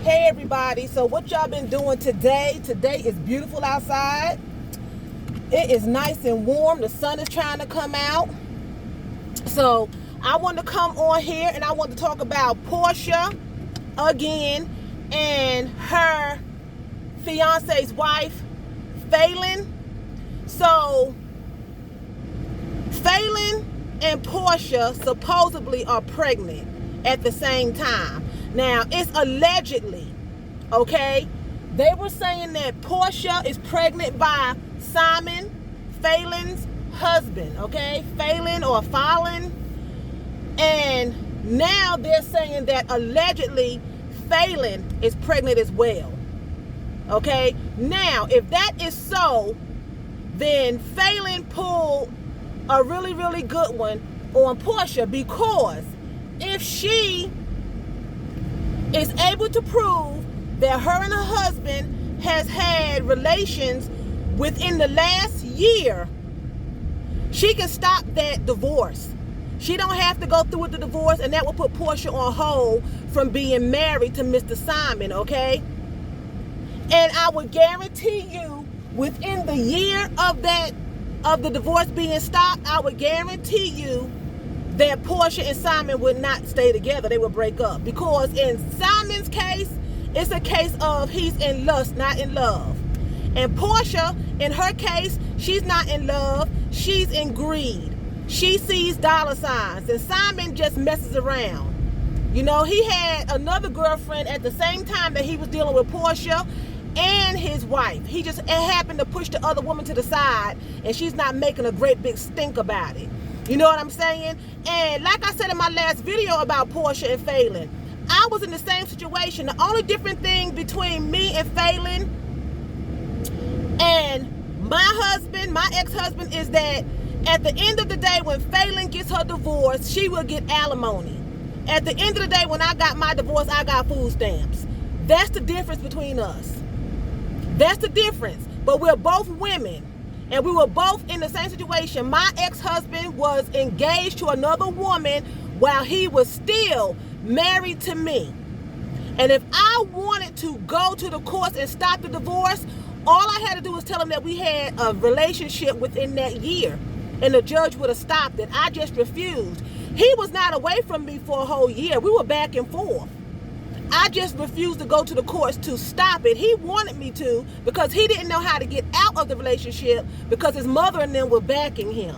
Hey everybody, so what y'all been doing today? Today is beautiful outside. It is nice and warm. The sun is trying to come out. So I want to come on here and I want to talk about Porsha again and her fiance's wife, Falynn. So Falynn and Porsha supposedly are pregnant at the same time. Now, it's allegedly, okay? They were saying that Porsha is pregnant by Simon, Falynn's husband, okay? Falynn or Falynn. And now they're saying that allegedly Falynn is pregnant as well, okay? Now, if that is so, then Falynn pulled a really, really good one on Porsha, because if she is able to prove that her and her husband has had relations within the last year, she can stop that divorce. She don't have to go through with the divorce, and that will put Porsha on hold from being married to Mr. Simon, okay? And I would guarantee you, within the year of the divorce being stopped, I would guarantee you that Porsha and Simon would not stay together. They would break up. Because in Simon's case, it's a case of he's in lust, not in love. And Porsha, in her case, she's not in love. She's in greed. She sees dollar signs. And Simon just messes around. You know, he had another girlfriend at the same time that he was dealing with Porsha and his wife. He just happened to push the other woman to the side, and she's not making a great big stink about it. You know what I'm saying? And like I said in my last video about Porsha and Falynn, I was in the same situation. The only different thing between me and Falynn and my husband, my ex-husband, is that at the end of the day, when Falynn gets her divorce, she will get alimony. At the end of the day, when I got my divorce, I got food stamps. That's the difference between us. That's the difference. But we're both women. And we were both in the same situation. My ex-husband was engaged to another woman while he was still married to me. And if I wanted to go to the courts and stop the divorce, all I had to do was tell him that we had a relationship within that year. And the judge would have stopped it. I just refused. He was not away from me for a whole year. We were back and forth. I just refused to go to the courts to stop it. He wanted me to, because he didn't know how to get out of the relationship because his mother and them were backing him.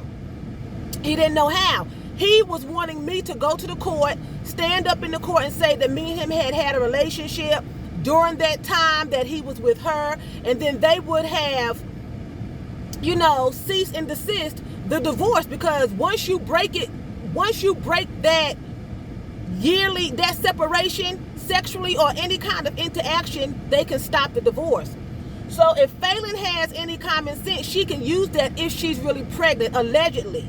He didn't know how. He was wanting me to go to the court, stand up in the court and say that me and him had a relationship during that time that he was with her, and then they would have, you know, cease and desist the divorce, because once you break that separation, sexually or any kind of interaction, they can stop the divorce. So if Falynn has any common sense, she can use that if she's really pregnant, allegedly.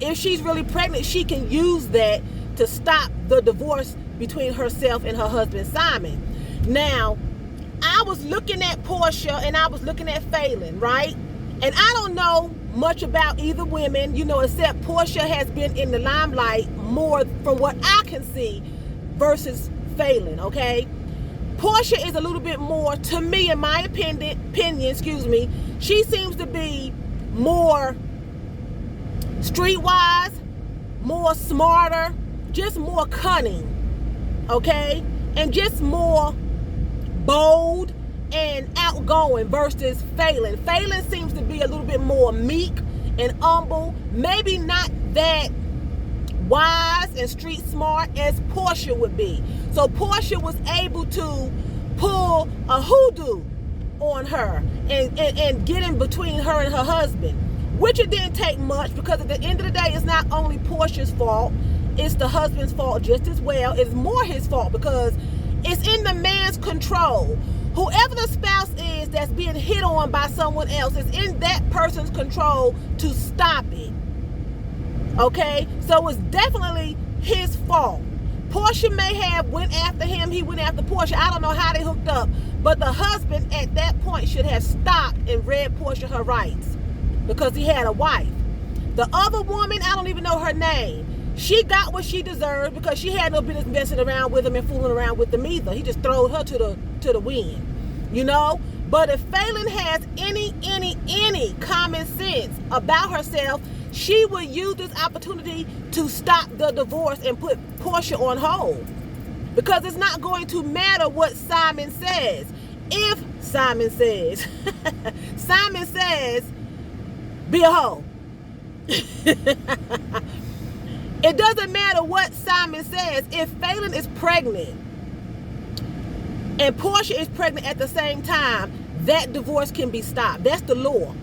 If she's really pregnant, she can use that to stop the divorce between herself and her husband, Simon. Now, I was looking at Porsha and I was looking at Falynn, right? And I don't know much about either women, you know, except Porsha has been in the limelight more from what I can see versus Falynn, okay? Porsha is a little bit more, to me, in my opinion, she seems to be more streetwise, more smarter, just more cunning, okay? And just more bold and outgoing versus Falynn. Falynn seems to be a little bit more meek and humble, maybe not that wise and street smart as Porsha would be. So Porsha was able to pull a hoodoo on her and get in between her and her husband, which it didn't take much, because at the end of the day, it's not only Porsha's fault, it's the husband's fault just as well. It's more his fault because it's in the man's control. Whoever the spouse is that's being hit on by someone else, is in that person's control to stop it. Okay, so it's definitely his fault. Porsha may have went after him, he went after Porsha. I don't know how they hooked up, but the husband at that point should have stopped and read Porsha her rights, because he had a wife. The other woman, I don't even know her name. She got what she deserved because she had no business messing around with him and fooling around with him either. He just throwed her to the wind, you know. But if Falynn has any common sense about herself, she would use this opportunity to stop the divorce and put Porsha on hold. Because it's not going to matter what Simon says. If Simon says, Simon says, be a hoe. It doesn't matter what Simon says. If Falynn is pregnant and Porsha is pregnant at the same time, that divorce can be stopped. That's the law.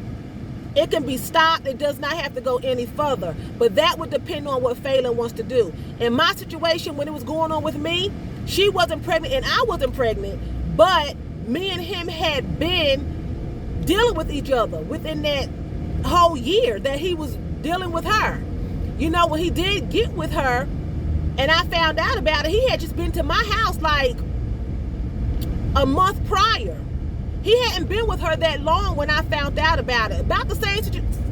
It can be stopped. It does not have to go any further. But that would depend on what Falynn wants to do. In my situation, when it was going on with me, she wasn't pregnant and I wasn't pregnant. But me and him had been dealing with each other within that whole year that he was dealing with her. You know, when he did get with her and I found out about it, he had just been to my house like a month prior. He hadn't been with her that long when I found out about it. About the same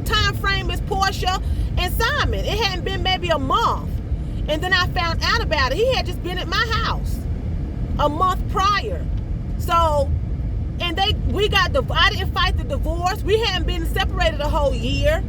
time frame as Porsha and Simon. It hadn't been maybe a month. And then I found out about it. He had just been at my house a month prior. So, and I didn't fight the divorce. We hadn't been separated a whole year.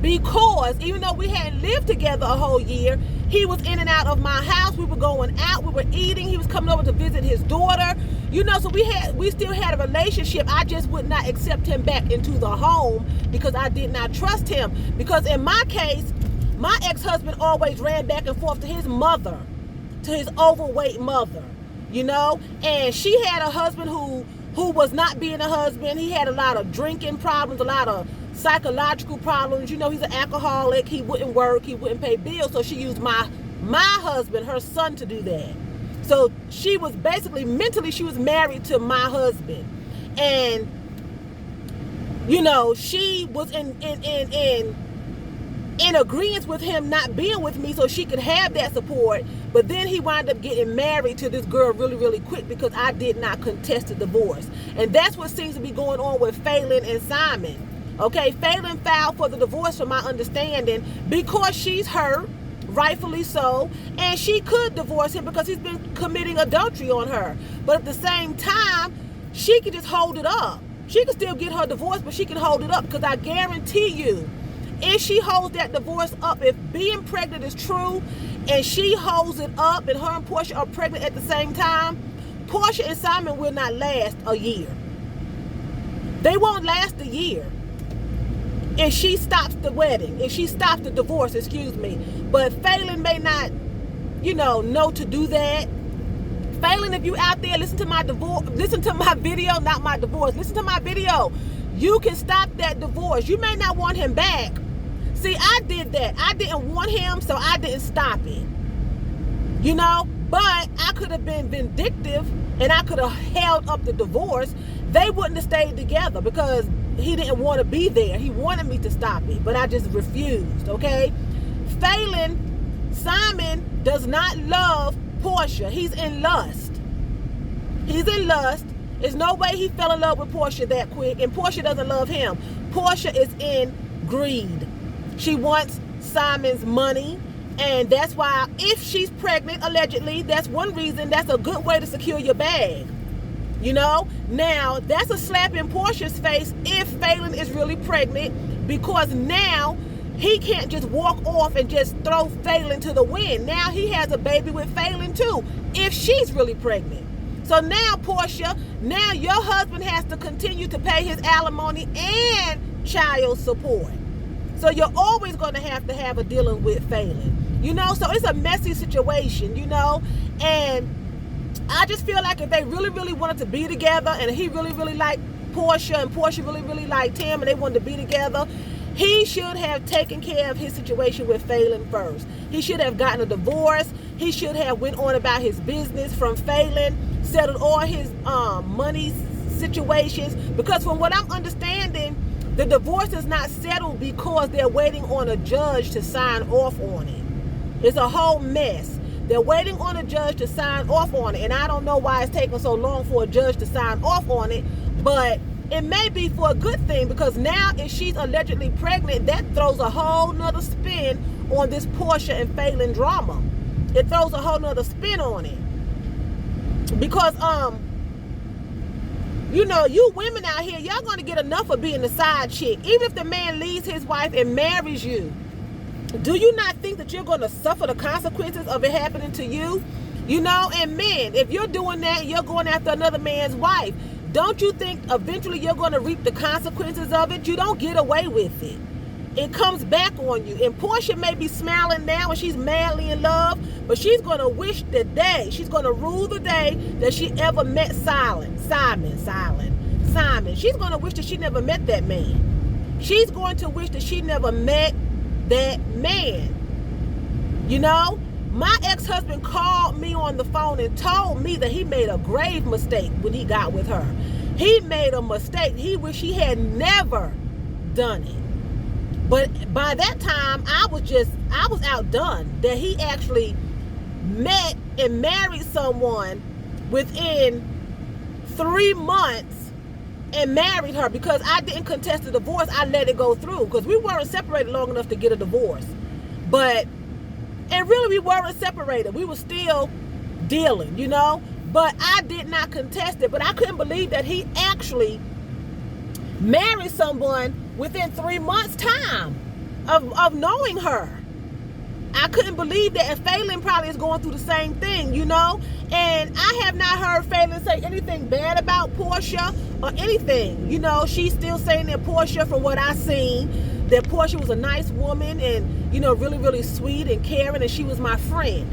Because even though we hadn't lived together a whole year, he was in and out of my house. We were going out. We were eating. He was coming over to visit his daughter. You know, so we still had a relationship. I just would not accept him back into the home because I did not trust him. Because in my case, my ex-husband always ran back and forth to his mother, to his overweight mother, you know. And she had a husband who was not being a husband. He had a lot of drinking problems, a lot of psychological problems. You know, he's an alcoholic. He wouldn't work. He wouldn't pay bills. So she used my husband, her son, to do that. So she was basically mentally, she was married to my husband. And, you know, she was in agreement with him not being with me so she could have that support. But then he wound up getting married to this girl really, really quick because I did not contest the divorce. And that's what seems to be going on with Falynn and Simon. Okay, Falynn filed for the divorce from my understanding because she's hurt, rightfully so, and she could divorce him because he's been committing adultery on her. But at the same time, she could just hold it up. She could still get her divorce, but she can hold it up because I guarantee you, if she holds that divorce up, if being pregnant is true and she holds it up and her and Porsha are pregnant at the same time, Porsha and Simon will not last a year. They won't last a year. If she stops the wedding, if she stops the divorce, excuse me. But Falynn may not, you know to do that. Falynn, if you out there, listen to my video, not my divorce. Listen to my video. You can stop that divorce. You may not want him back. See, I did that. I didn't want him, so I didn't stop it. You know, but I could have been vindictive and I could have held up the divorce. They wouldn't have stayed together because he didn't want to be there. He wanted me to stop it, but I just refused, okay? Simon does not love Porsha. He's in lust. He's in lust. There's no way he fell in love with Porsha that quick, and Porsha doesn't love him. Porsha is in greed. She wants Simon's money, and that's why if she's pregnant, allegedly, that's one reason, that's a good way to secure your bag. You know, now that's a slap in Porsha's face if Falynn is really pregnant, because now he can't just walk off and just throw Falynn to the wind. Now he has a baby with Falynn too, if she's really pregnant. So now, Porsha, now your husband has to continue to pay his alimony and child support. So you're always going to have a dealing with Falynn. You know, so it's a messy situation, you know, and I just feel like if they really, really wanted to be together and he really, really liked Porsha and Porsha really, really liked him and they wanted to be together, he should have taken care of his situation with Falynn first. He should have gotten a divorce. He should have went on about his business from Falynn, settled all his money situations. Because from what I'm understanding, the divorce is not settled because they're waiting on a judge to sign off on it. It's a whole mess. They're waiting on a judge to sign off on it. And I don't know why it's taking so long for a judge to sign off on it. But it may be for a good thing, because now if she's allegedly pregnant, that throws a whole nother spin on this Porsha and Falynn drama. It throws a whole nother spin on it. Because, you know, you women out here, y'all gonna get enough of being the side chick. Even if the man leaves his wife and marries you, do you not think that you're gonna suffer the consequences of it happening to you? You know, and men, if you're doing that, you're going after another man's wife. Don't you think eventually you're gonna reap the consequences of it? You don't get away with it. It comes back on you. And Porsha may be smiling now and she's madly in love, but she's going to wish the day, she's going to rue the day that she ever met Simon. She's going to wish that she never met that man. She's going to wish that she never met that man. You know, my ex-husband called me on the phone and told me that he made a grave mistake when he got with her. He made a mistake. He wished he had never done it. But by that time, I was outdone that he actually met and married someone within 3 months and married her, because I didn't contest the divorce. I let it go through because we weren't separated long enough to get a divorce. And really we weren't separated. We were still dealing, you know, but I did not contest it. But I couldn't believe that he actually married someone within 3 months time of knowing her. I couldn't believe that. And Falynn probably is going through the same thing, you know. And I have not heard Falynn say anything bad about Porsha or anything. You know, she's still saying that Porsha, from what I seen, that Porsha was a nice woman and, you know, really, really sweet and caring, and she was my friend.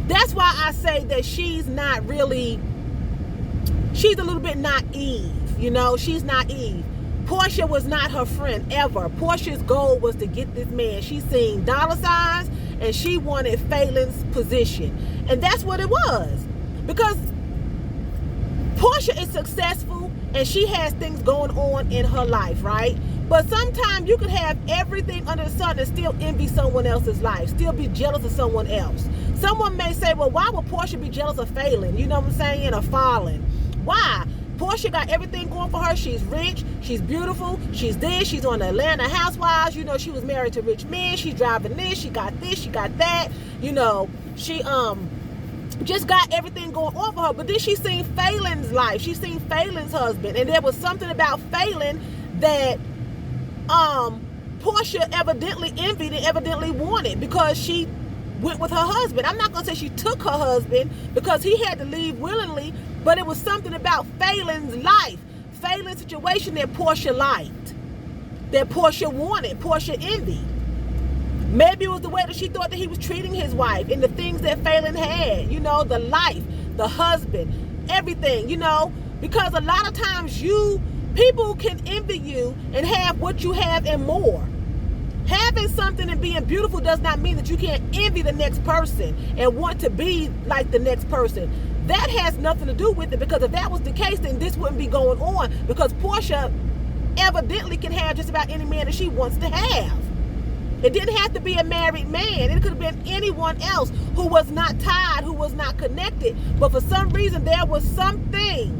That's why I say that she's not really, she's a little bit naive, you know. She's naive. Porsha was not her friend ever. Porsha's goal was to get this man. She seen dollar signs and she wanted Falynn's position. And that's what it was. Because Porsha is successful and she has things going on in her life, right? But sometimes you could have everything under the sun and still envy someone else's life, still be jealous of someone else. Someone may say, well, why would Porsha be jealous of Falynn? You know what I'm saying? Or Falynn. Why? Porsha got everything going for her. She's rich, she's beautiful, she's this, she's on the Atlanta Housewives. You know, she was married to rich men, she's driving this, she got that. You know, she just got everything going on for her. But then she seen Falynn's life, she seen Falynn's husband, and there was something about Falynn that Porsha evidently envied and evidently wanted, because she went with her husband. I'm not gonna say she took her husband, because he had to leave willingly, but it was something about Falynn's life, Falynn's situation, that Porsha liked, that Porsha wanted, Porsha envied. Maybe it was the way that she thought that he was treating his wife and the things that Falynn had, you know, the life, the husband, everything, you know, because a lot of times people can envy you and have what you have and more. Having something and being beautiful does not mean that you can't envy the next person and want to be like the next person. That has nothing to do with it, because if that was the case, then this wouldn't be going on, because Porsha evidently can have just about any man that she wants to have. It didn't have to be a married man. It could have been anyone else who was not tied, who was not connected. But for some reason, there was something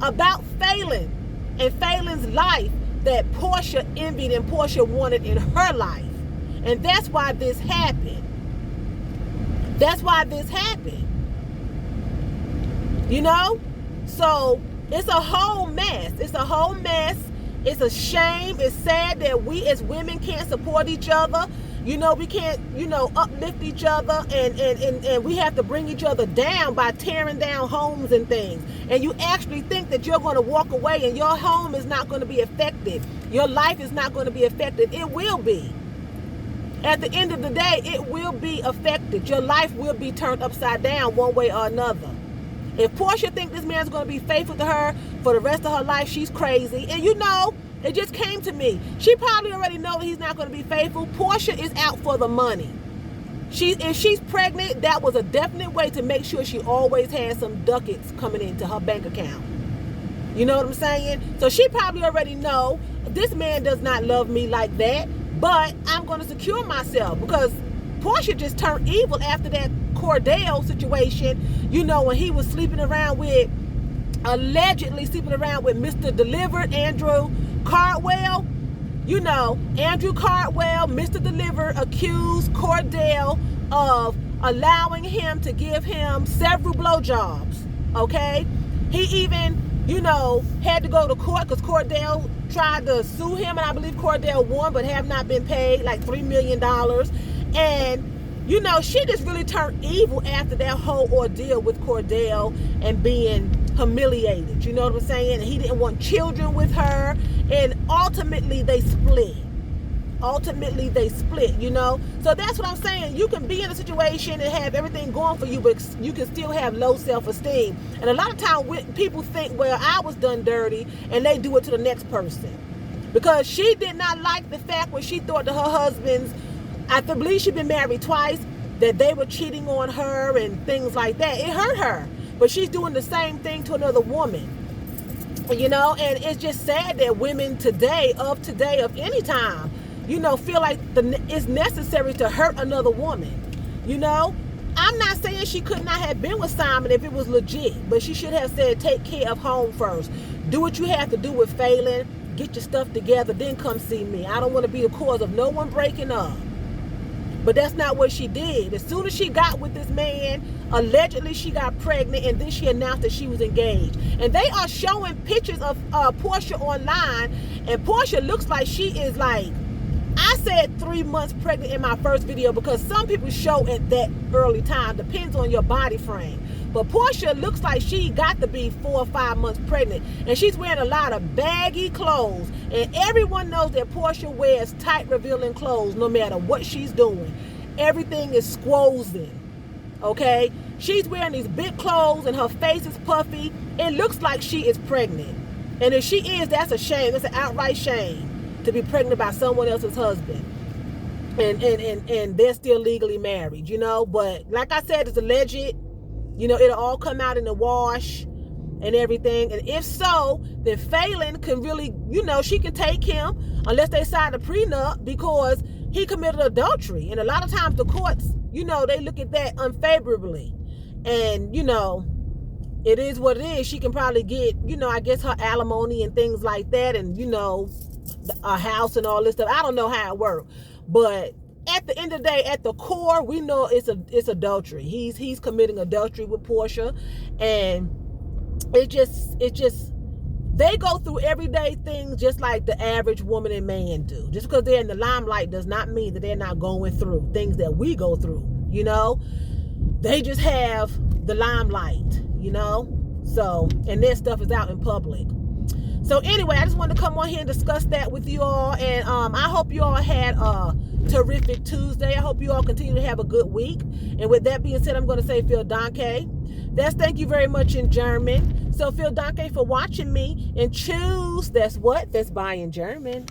about Falynn and Falynn's life that Porsha envied and Porsha wanted in her life. And that's why this happened. That's why this happened. You know? So it's a whole mess. It's a whole mess. It's a shame. It's sad that we as women can't support each other. You know, we can't, you know, uplift each other, and we have to bring each other down by tearing down homes and things. And you actually think that you're going to walk away and your home is not going to be affected. Your life is not going to be affected. It will be. At the end of the day, it will be affected. Your life will be turned upside down one way or another. If Porsha thinks this man's going to be faithful to her for the rest of her life, she's crazy. And you know, it just came to me. She probably already knows that he's not going to be faithful. Porsha is out for the money. If she's pregnant, that was a definite way to make sure she always has some ducats coming into her bank account. You know what I'm saying? So she probably already know this man does not love me like that, but I'm going to secure myself, because Porsha just turned evil after that Cordell situation, you know, when he was allegedly sleeping around with Mr. Delivered, Andrew Caldwell. Andrew Caldwell, Mr. Deliver, accused Cordell of allowing him to give him several blowjobs. Okay? He even, had to go to court because Cordell tried to sue him, and I believe Cordell won, but have not been paid like $3 million. And, she just really turned evil after that whole ordeal with Cordell and being humiliated. You know what I'm saying? And he didn't want children with her. And ultimately, they split. So that's what I'm saying. You can be in a situation and have everything going for you, but you can still have low self-esteem. And a lot of times people think, well, I was done dirty, and they do it to the next person. Because she did not like the fact when she thought that her husband's, I believe she'd been married twice, that they were cheating on her and things like that. It hurt her. But she's doing the same thing to another woman. And it's just sad that women today, of any time, feel like it's necessary to hurt another woman. I'm not saying she could not have been with Simon if it was legit, but she should have said, take care of home first. Do what you have to do with Falynn. Get your stuff together, then come see me. I don't want to be the cause of no one breaking up. But that's not what she did. As soon as she got with this man, allegedly she got pregnant, and then she announced that she was engaged. And they are showing pictures of Porsha online, and Porsha looks like she is like, I said 3 months pregnant in my first video because some people show at that early time. Depends on your body frame. But Porsha looks like she got to be 4 or 5 months pregnant. And she's wearing a lot of baggy clothes. And everyone knows that Porsha wears tight, revealing clothes no matter what she's doing. Everything is squozing. Okay? She's wearing these big clothes and her face is puffy. It looks like she is pregnant. And if she is, that's a shame. It's an outright shame to be pregnant by someone else's husband. And they're still legally married, But like I said, it's alleged. It'll all come out in the wash and everything. And if so, then Falynn can really, she can take him unless they sign a prenup because he committed adultery. And a lot of times the courts, they look at that unfavorably. And, it is what it is. She can probably get, I guess her alimony and things like that. And, a house and all this stuff. I don't know how it works. But at the end of the day, at the core, we know it's adultery. He's committing adultery with Porsha, and it just they go through everyday things just like the average woman and man do. Just because they're in the limelight does not mean that they're not going through things that we go through. They just have the limelight. So, and their stuff is out in public. So anyway, I just wanted to come on here and discuss that with you all. And I hope you all had a terrific Tuesday. I hope you all continue to have a good week. And with that being said, I'm going to say vielen Dank. That's thank you very much in German. So vielen Dank for watching me. And choose, that's what? That's bye in German.